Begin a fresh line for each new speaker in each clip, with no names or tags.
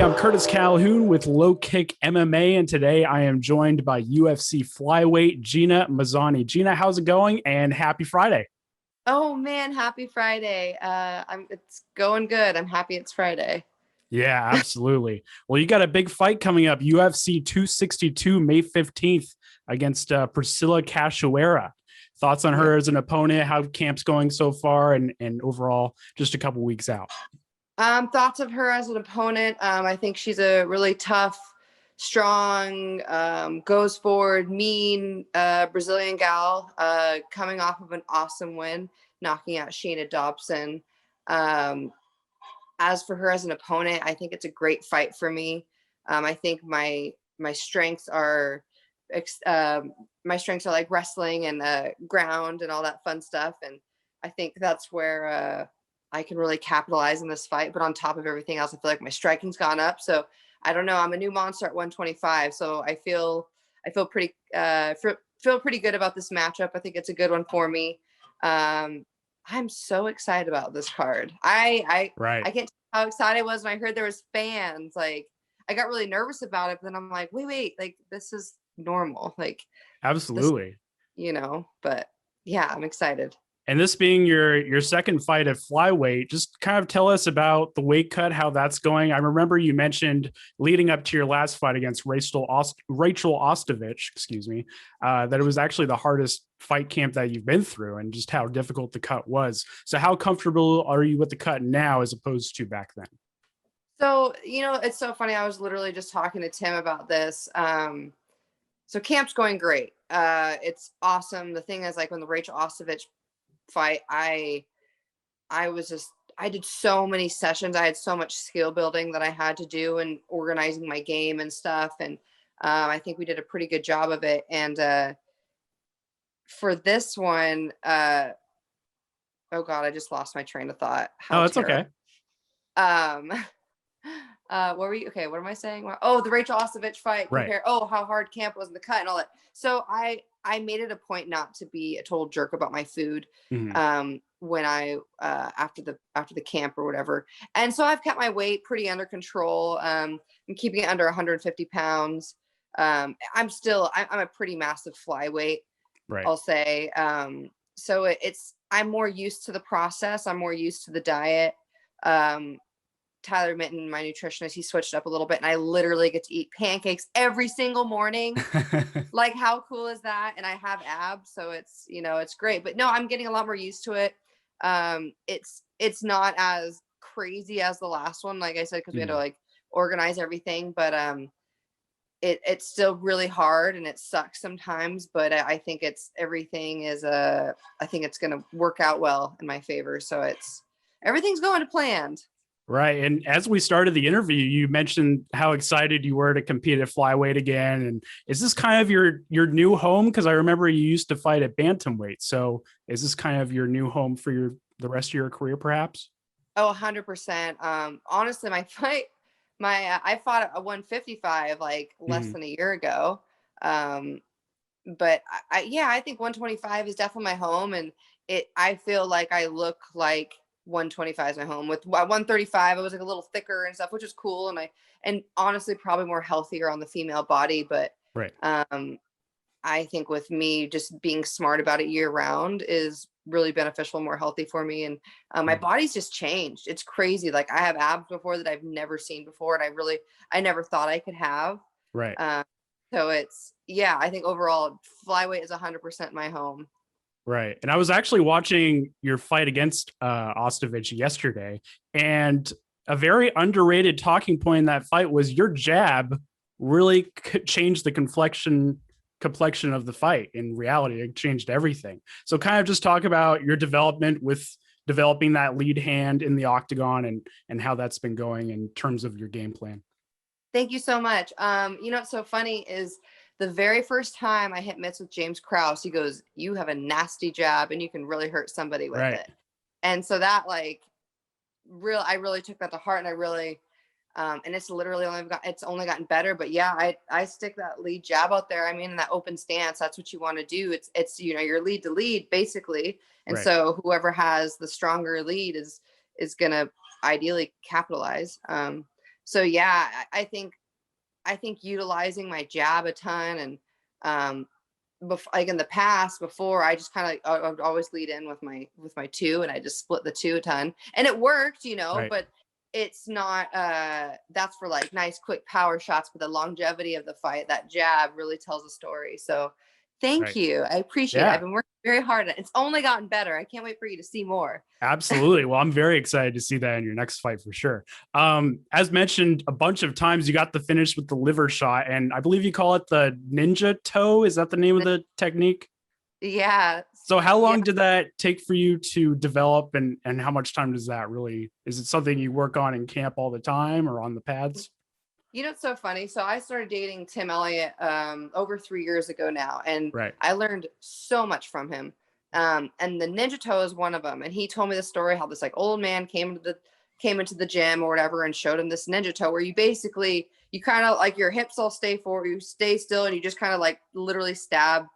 I'm Curtis Calhoun with LowKick MMA, and today I am joined by UFC Flyweight Gina Mazany. Gina, how's it going? And happy Friday.
Oh man, happy Friday. It's going good. I'm happy it's Friday.
Yeah, absolutely. Well, you got a big fight coming up, UFC 262, May 15th against Priscila Cachoeira. Thoughts on her as an opponent, how camp's going so far, and overall just a couple weeks out.
Thoughts of her as an opponent. I think she's a really tough, strong, goes forward, mean Brazilian gal, coming off of an awesome win, knocking out Sheena Dobson. As for her as an opponent, I think it's a great fight for me. I think my strengths are like wrestling and ground and all that fun stuff, and I think that's where I can really capitalize in this fight. But on top of everything else, I feel like my striking's gone up. So I don't know. I'm a new monster at 125. So I feel pretty good about this matchup. I think it's a good one for me. I'm so excited about this card. I can't tell how excited I was when I heard there was fans. Like, I got really nervous about it, but then I'm like, wait, like this is normal. Like,
Absolutely.
But yeah, I'm excited.
And this being your second fight at flyweight, just kind of tell us about the weight cut, how that's going. I remember you mentioned leading up to your last fight against Rachel Ostovich, that it was actually the hardest fight camp that you've been through, and just how difficult the cut was. So how comfortable are you with the cut now as opposed to back then?
So, it's so funny. I was literally just talking to Tim about this. So camp's going great. It's awesome. The thing is, like, when the Rachel Ostovich fight, I did so many sessions. I had so much skill building that I had to do and organizing my game and stuff. And I think we did a pretty good job of it. And for this one, oh God, I just lost my train of thought.
That's okay.
What were you? Okay, what am I saying? Oh, the Rachel Ostovich fight.
Right.
Oh, how hard camp was in the cut and all that. So I made it a point not to be a total jerk about my food.
Mm-hmm.
When I after the camp or whatever. And so I've kept my weight pretty under control. I'm keeping it under 150 pounds. I'm a pretty massive flyweight,
right.
I'll say. So I'm more used to the process. I'm more used to the diet. Tyler Mitten, my nutritionist, he switched up a little bit, and I literally get to eat pancakes every single morning. Like, how cool is that? And I have abs, so it's great. But no, I'm getting a lot more used to it. It's not as crazy as the last one, like I said, because we had to like organize everything. But it's still really hard, and it sucks sometimes. But I think I think it's gonna work out well in my favor. So everything's going to planned.
Right. And as we started the interview, you mentioned how excited you were to compete at flyweight again. And is this kind of your new home? Because I remember you used to fight at bantamweight. So is this kind of your new home for the rest of your career, perhaps?
Oh, 100%. Honestly, I fought at 155 like less than a year ago. But I think 125 is definitely my home, and I feel like I look like 125 is my home. With 135, I was like a little thicker and stuff, which is cool. And honestly, probably more healthier on the female body. But
right.
I think with me just being smart about it year round is really beneficial, more healthy for me. And my body's just changed. It's crazy. Like, I have abs before that I've never seen before. And I never thought I could have.
Right.
So I think overall flyweight is 100% my home.
Right. And I was actually watching your fight against Ostovich yesterday, and a very underrated talking point in that fight was your jab really changed the complexion of the fight. In reality, it changed everything. So kind of just talk about your development with developing that lead hand in the octagon and how that's been going in terms of your game plan.
Thank you so much. What's so funny is the very first time I hit mitts with James Krause, he goes, "You have a nasty jab and you can really hurt somebody with it." And so that I really took that to heart, and I really, and it's literally only gotten better. But yeah, I stick that lead jab out there. I mean, in that open stance, that's what you want to do. It's your lead to lead basically. And so whoever has the stronger lead is going to ideally capitalize. So yeah, I think utilizing my jab a ton, and like in the past before, I just kind of, I would always lead in with my two, and I just split the two a ton, and it worked,
Right.
but it's not that's for like nice quick power shots, but the longevity of the fight, that jab really tells a story. So thank
Right.
you. I appreciate it.
Yeah.
I've been working very hard. It's only gotten better. I can't wait for you to see more.
Absolutely. Well, I'm very excited to see that in your next fight for sure. As mentioned a bunch of times, you got the finish with the liver shot, and I believe you call it the ninja toe. Is that the name of the technique?
Yeah.
So how
Yeah.
long did that take for you to develop, and how much time does that really, is it something you work on in camp all the time or on the pads?
It's so funny. So I started dating Tim Elliott over 3 years ago now, and
Right.
I learned so much from him. And the ninja toe is one of them. And he told me the story how this like old man came into the gym or whatever and showed him this ninja toe, where you kind of like your hips all stay forward, you stay still, and you just kind of like literally stab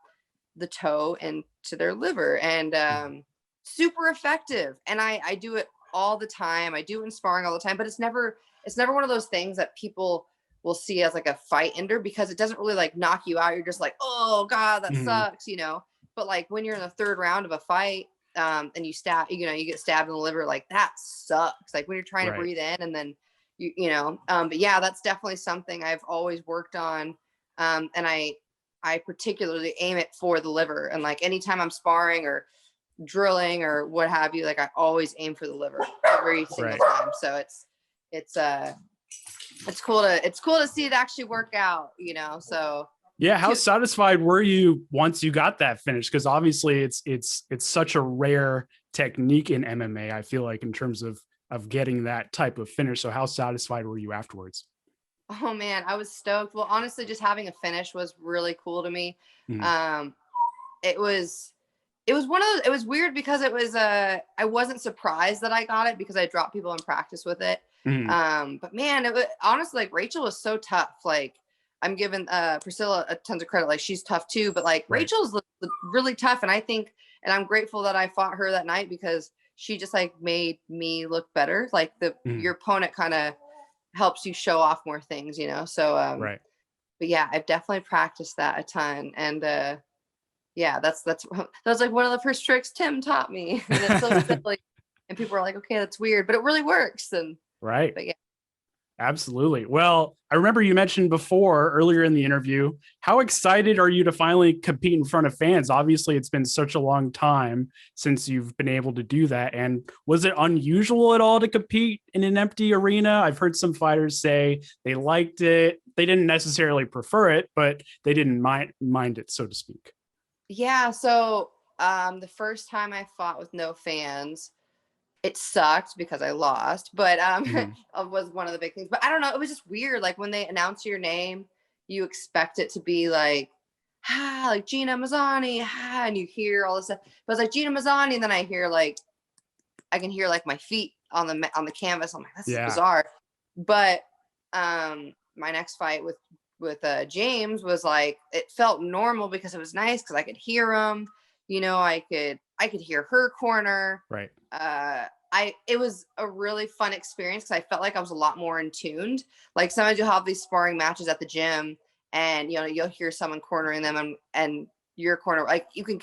the toe into their liver, and super effective. And I do it all the time. I do it in sparring all the time, but it's never one of those things that people will see as like a fight ender, because it doesn't really like knock you out. You're just like, oh God, that sucks, But like when you're in the third round of a fight, and you get stabbed in the liver, like that sucks. Like when you're trying to breathe in, and then but yeah, that's definitely something I've always worked on. And I particularly aim it for the liver. And like anytime I'm sparring or drilling or what have you, like I always aim for the liver every single time. So it's cool to see it actually work out, so
yeah. How satisfied were you once you got that finish? Because obviously it's such a rare technique in MMA, I feel like, in terms of getting that type of finish. So how satisfied were you afterwards?
Oh man, I was stoked. Well, honestly, just having a finish was really cool to me. It was one of those, it was weird because it was I wasn't surprised that I got it, because I dropped people in practice with it. But man, it was honestly, like, Rachel was so tough. Like, I'm giving Priscilla a tons of credit. Like, she's tough too, but like Rachel's really tough. And I'm grateful that I fought her that night, because she just like made me look better. Like your opponent kind of helps you show off more things, So but yeah, I've definitely practiced that a ton. And yeah, that was like one of the first tricks Tim taught me. And it's so silly. And people are like, okay, that's weird, but it really works. And but yeah.
Absolutely. Well, I remember you mentioned before earlier in the interview, how excited are you to finally compete in front of fans? Obviously, it's been such a long time since you've been able to do that. And was it unusual at all to compete in an empty arena? I've heard some fighters say they liked it. They didn't necessarily prefer it, but they didn't mind it, so to speak.
Yeah. So the first time I fought with no fans, it sucked because I lost, but was one of the big things. But I don't know, it was just weird. Like when they announce your name, you expect it to be like, like Gina Mazany, and you hear all this stuff. But it's like Gina Mazany, and then I can hear like my feet on the canvas. I'm like, this is bizarre. But my next fight with James was like, it felt normal because it was nice, because I could hear him. I could hear her corner.
Right.
It was a really fun experience, because I felt like I was a lot more in tuned. Like sometimes you'll have these sparring matches at the gym, and you'll hear someone cornering them, and your corner, like you can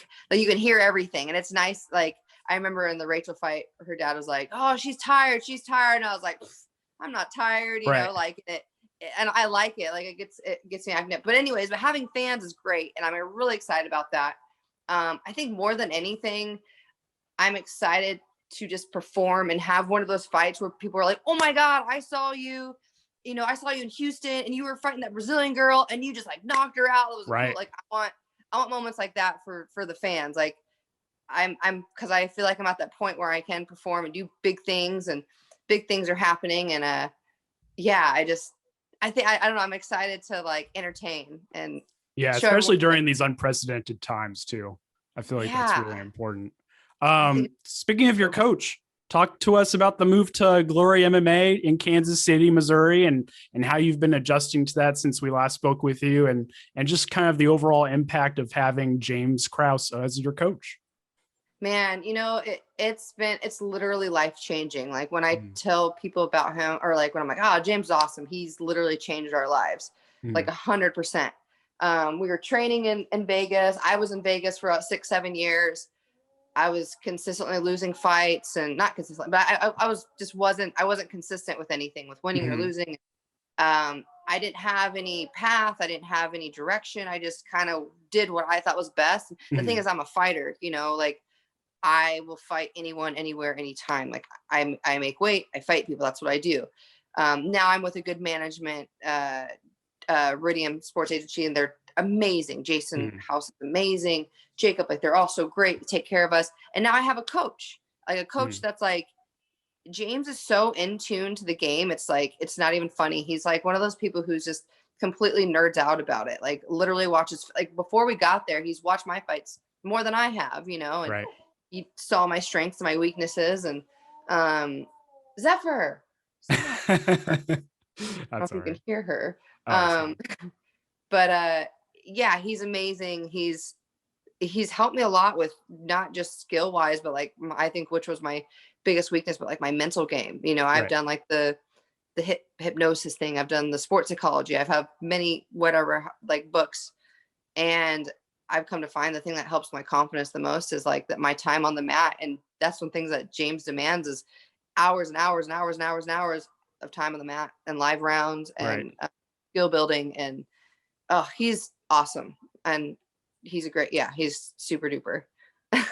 hear everything, and it's nice. Like I remember in the Rachel fight, her dad was like, "Oh, she's tired," and I was like, "I'm not tired," like it. And I like it. Like it gets me acting up. But anyways, but having fans is great, and I'm really excited about that. I think more than anything, I'm excited to just perform and have one of those fights where people are like, oh my God, I saw you in Houston, and you were fighting that Brazilian girl, and you just like knocked her out. It was cool. Like I want moments like that for the fans. Like I'm because I feel like I'm at that point where I can perform and do big things, and big things are happening. And yeah, I don't know, I'm excited to like entertain and
especially during these unprecedented times too. I feel like that's really important. Speaking of your coach, talk to us about the move to Glory MMA in Kansas City, Missouri, and how you've been adjusting to that since we last spoke with you, and just kind of the overall impact of having James Krause as your coach.
Man, it's literally life changing. Like when I
Mm,
tell people about him, or like when I'm like, oh, James is awesome. He's literally changed our lives, like
mm,
100%. We were training in Vegas. I was in Vegas for about 6-7 years. I was consistently losing fights, and not consistently, but I wasn't consistent with anything, with winning or
mhm,
losing. I didn't have any path. I didn't have any direction. I just kind of did what I thought was best. The thing
mhm.
is, I'm a fighter, like I will fight anyone, anywhere, anytime. Like I make weight, I fight people. That's what I do. Now I'm with a good management, Ridium Sports Agency, and they're amazing. Jason
Mhm.
House is amazing. Jacob, like they're all so great to take care of us. And now I have a coach, like a coach
Mhm.
that's like, James is so in tune to the game. It's like, it's not even funny. He's like one of those people who's just completely nerds out about it. Like literally watches, like before we got there, he's watched my fights more than I have, and
Right.
he saw my strengths and my weaknesses. And um Zephyr, stop. I don't
That's
know
all
if you
right.
can hear her.
Oh, it's
Um
fine.
but yeah, he's amazing. He's helped me a lot with not just skill wise, but like I think which was my biggest weakness, but like my mental game. I've
Right.
done like the hypnosis thing. I've done the sports psychology. I've had many whatever like books, and I've come to find the thing that helps my confidence the most is like that my time on the mat, and that's one things that James demands is hours and hours and hours and hours and hours of time on the mat and live rounds
Right.
and skill building. And oh, he's awesome. And he's super duper.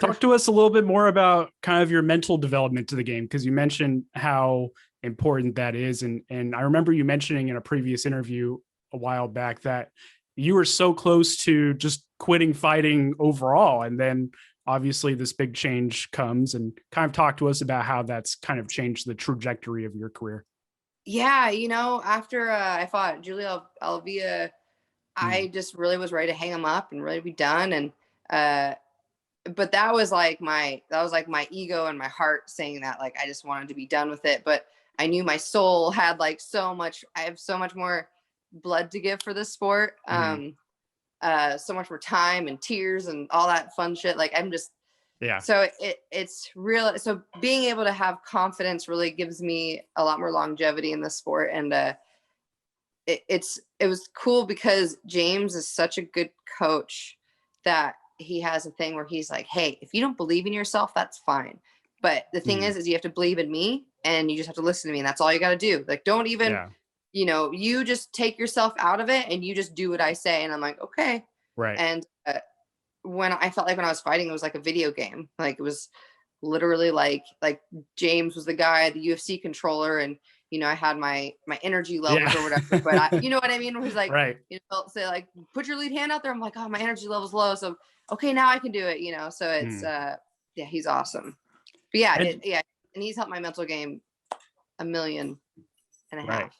Talk to us a little bit more about kind of your mental development to the game, because you mentioned how important that is. And I remember you mentioning in a previous interview a while back that you were so close to just quitting fighting overall. And then obviously this big change comes, and kind of talk to us about how that's kind of changed the trajectory of your career.
Yeah, after I fought Julia Alvia, I
Mm,
just really was ready to hang him up and really be done. And uh but that was like my ego and my heart saying that, like I just wanted to be done with it. But I knew my soul had like I have so much more blood to give for this sport.
mhm.
So much more time and tears and all that fun shit. Like I'm just
Yeah.
so it's real. So being able to have confidence really gives me a lot more longevity in the sport. And it was cool because James is such a good coach that he has a thing where he's like, hey, if you don't believe in yourself, that's fine. But the thing
Mhm.
is you have to believe in me, and you just have to listen to me. And that's all you got to do. Like, don't even,
Yeah.
you just take yourself out of it and you just do what I say. And I'm like, okay.
Right.
And when I felt like when I was fighting, it was like a video game. Like it was literally like James was the guy, the UFC controller, and I had my energy levels
Yeah.
or whatever. But you know what I mean? It was like,
Right.
say like put your lead hand out there. I'm like, oh, my energy level's low, so okay, now I can do it. So it's
Mm.
yeah, he's awesome. But yeah,
And
yeah, and he's helped my mental game a million and a
right.
half.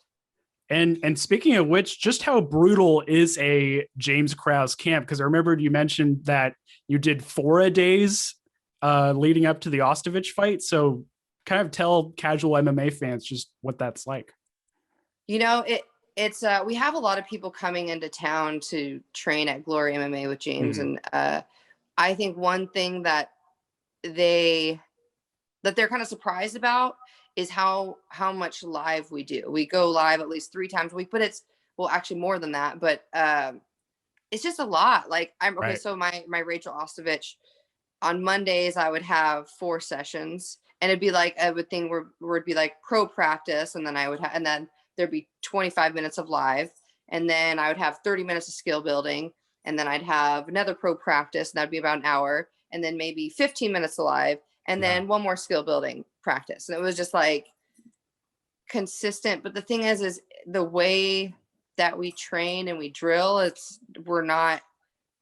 And speaking of which, just how brutal is a James Krause camp? Because I remembered you mentioned that you did 4-a-days leading up to the Ostovich fight. So kind of tell casual MMA fans just what that's like.
It's we have a lot of people coming into town to train at Glory MMA with James.
Mhm.
And I think one thing they they're kind of surprised about is how much live we do. We go live at least 3 times a week, but it's, well, actually more than that. But it's just a lot. Like I'm okay.
Right.
So my Rachel Ostovich, on Mondays I would have 4 sessions, and it'd be like a thing where it'd be like pro practice, and then and then there'd be 25 minutes of live, and then I would have 30 minutes of skill building, and then I'd have another pro practice, and that'd be about an hour, and then maybe 15 minutes of live, and
Yeah.
then one more skill building practice. And it was just like consistent. But the thing is the way that we train and we drill, we're not,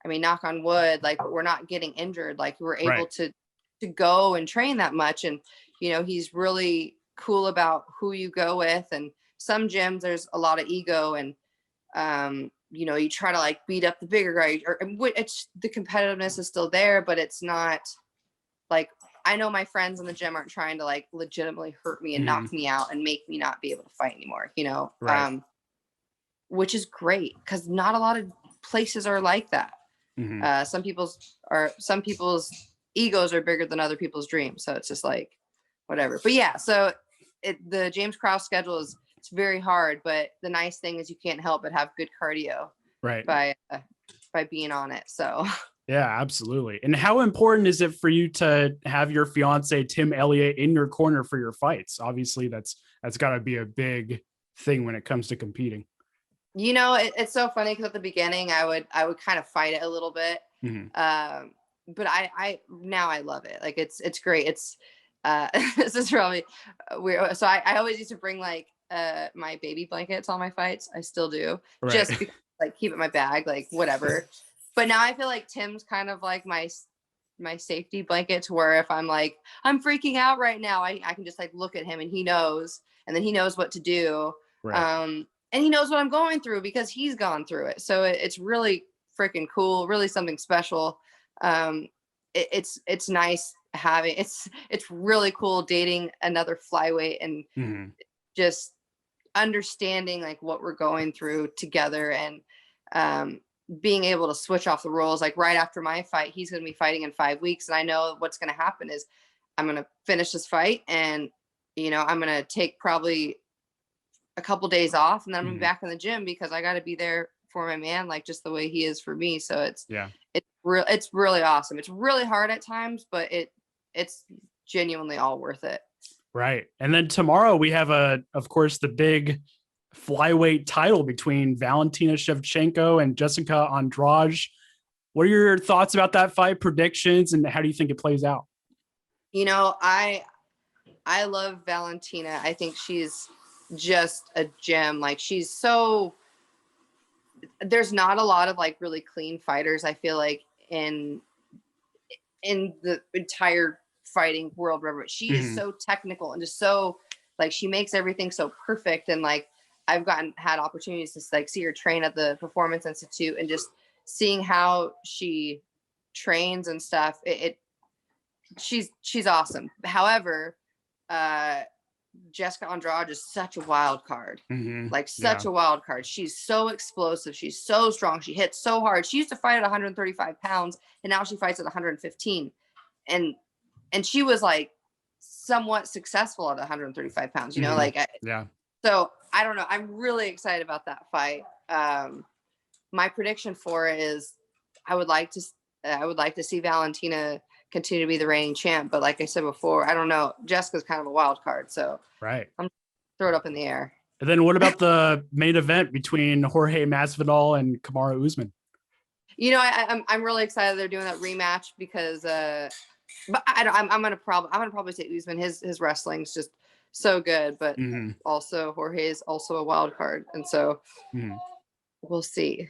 I mean, knock on wood, like we're not getting injured. Like we're able
Right.
to go and train that much. And he's really cool about who you go with. And some gyms, there's a lot of ego, and you try to like beat up the bigger guy, or it's, the competitiveness is still there, but it's not like, I know my friends in the gym aren't trying to like legitimately hurt me and
Mhm.
knock me out and make me not be able to fight anymore,
Right.
which is great because not a lot of places are like that.
Mhm.
Some people's egos are bigger than other people's dreams. So it's just like, whatever. But yeah, so the James Krause schedule it's very hard, but the nice thing is you can't help but have good cardio by being on it. So
yeah, absolutely. And how important is it for you to have your fiance Tim Elliott in your corner for your fights? Obviously, that's got to be a big thing when it comes to competing.
You know, it's so funny because at the beginning I would kind of fight it a little bit, but I now I love it. Like it's great. It's this is really weird. So I always used to bring like my baby blanket to all my fights. I still do, just because, like, keep it in my bag, like whatever. But now I feel like Tim's kind of like my safety blanket, to where if I'm like, I'm freaking out right now, I can just like look at him and he knows, and then he knows what to do. And he knows what I'm going through because he's gone through it. So it's really freaking cool, really something special. It's nice having, it's really cool dating another flyweight and just understanding like what we're going through together, and being able to switch off the roles. Like right after my fight, he's going to be fighting in 5 weeks. And I know what's going to happen is I'm going to finish this fight, and, you know, I'm going to take probably a couple days off, and then I'm gonna be back in the gym because I got to be there for my man, like just the way he is for me. So it's really awesome. It's really hard at times, but it's genuinely all worth it.
Right. And then tomorrow we have of course, the big flyweight title between Valentina Shevchenko and Jessica Andrade. What are your thoughts about that fight, predictions, and how do you think it plays out?
You know, I love Valentina. I think she's just a gem. Like there's not a lot of like really clean fighters, I feel like, in the entire fighting world, but she is so technical and just so like, she makes everything so perfect. And like, I've had opportunities to like see her train at the Performance Institute, and just seeing how she trains and stuff, she's awesome. However, Jessica Andrade is such a wild card, like such a wild card. She's so explosive. She's so strong. She hits so hard. She used to fight at 135 pounds, and now she fights at 115. And she was like somewhat successful at 135 pounds, you know, like, so I don't know. I'm really excited about that fight. My prediction for it is I would like to see Valentina continue to be the reigning champ, but like I said before, I don't know. Jessica's kind of a wild card, so I'm throw it up in the air.
And then what about the main event between Jorge Masvidal and Kamaru Usman?
You know, I'm really excited they're doing that rematch because, but I'm gonna probably say Usman. His wrestling's just so good, but also Jorge is also a wild card, and so. We'll see.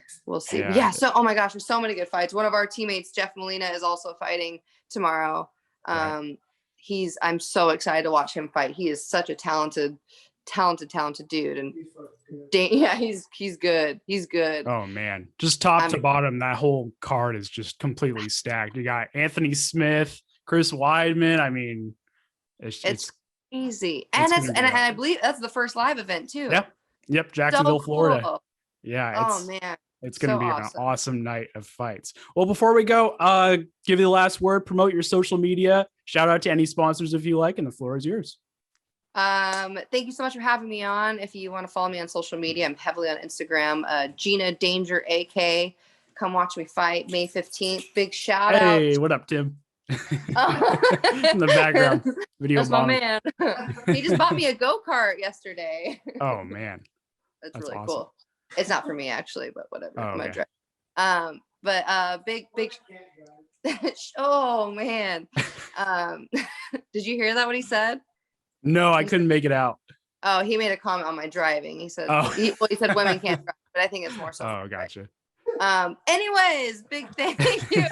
Yeah. So, oh my gosh, there's so many good fights. One of our teammates, Jeff Molina, is also fighting tomorrow. I'm so excited to watch him fight. He is such a talented dude. And he's good. He's good.
Oh man, just top to bottom, that whole card is just completely stacked. You got Anthony Smith, Chris Weidman. I mean, it's
easy. And I believe that's the first live event too.
Yep. Jacksonville,
so
Florida.
Cool.
Yeah. It's going to be
awesome.
an awesome night of fights. Well, before we go, give you the last word, promote your social media, shout out to any sponsors if you like, and the floor is yours.
Thank you so much for having me on. If you want to follow me on social media, I'm heavily on Instagram, Gina Danger AK. Come watch me fight May 15th. Big shout out.
Hey, what up, Tim? In the background. Video.
That's my man. He just bought me a go-kart yesterday.
Oh man.
That's really awesome. Cool. It's not for me actually, but whatever.
Oh, okay.
Big oh man. Did you hear that what he said?
No, I couldn't make it out.
Oh, he made a comment on my driving. He said he said women can't drive, but I think it's more so.
Oh, gotcha.
Anyways, big thank you.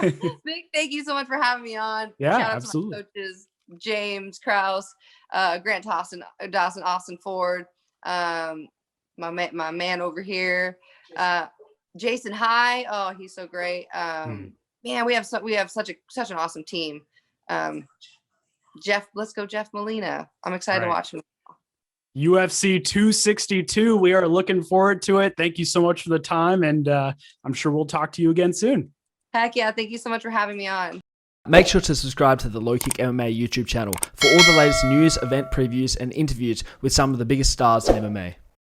Big thank you so much for having me on.
Yeah,
shout out
absolutely.
To my coaches, James Krause, Grant Dawson, Austin Ford, my man over here, Jason High. Oh, he's so great. Man, we have such an awesome team. Let's go Jeff Molina. I'm excited to watch him.
UFC 262. We are looking forward to it. Thank you so much for the time, and I'm sure we'll talk to you again soon.
Heck yeah. Thank you so much for having me on.
Make sure to subscribe to the LowKick MMA YouTube channel for all the latest news, event previews, and interviews with some of the biggest stars in MMA.